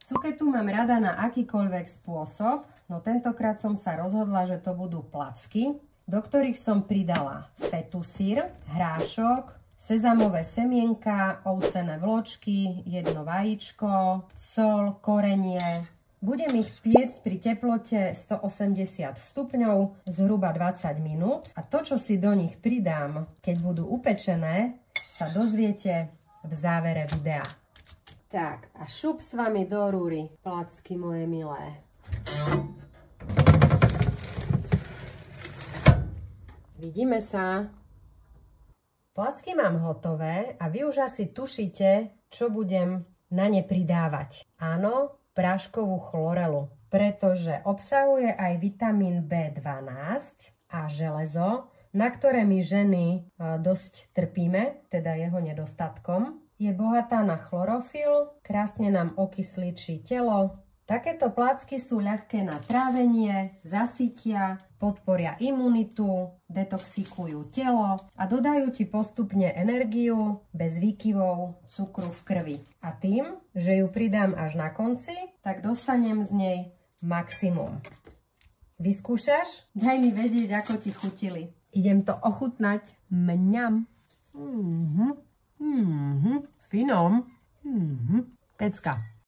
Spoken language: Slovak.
Cuketu mám rada na akýkoľvek spôsob, no tentokrát som sa rozhodla, že to budú placky, do ktorých som pridala fetusír, hrášok, sezamové semienka, ovsené vločky, jedno vajíčko, sol, korenie. Budem ich piecť pri teplote 180 stupňov zhruba 20 minút a to, čo si do nich pridám, keď budú upečené, sa dozviete v závere videa. Tak a šup s vami do rúry, placky moje milé. Vidíme sa. Placky mám hotové a vy už asi tušíte, čo budem na ne pridávať. Áno, práškovú chlorelu, pretože obsahuje aj vitamín B12 a železo, na ktoré my ženy dosť trpíme, teda jeho nedostatkom. Je bohatá na chlorofil, krásne nám okysličí telo. Takéto placky sú ľahké na trávenie, zasytia, podporia imunitu, detoxikujú telo a dodajú ti postupne energiu bez výkyvov cukru v krvi. A tým, že ju pridám až na konci, tak dostanem z nej maximum. Vyskúšaš? Daj mi vedieť, ako ti chutili. Idem to ochutnať. Mňam. Finom. Pecka.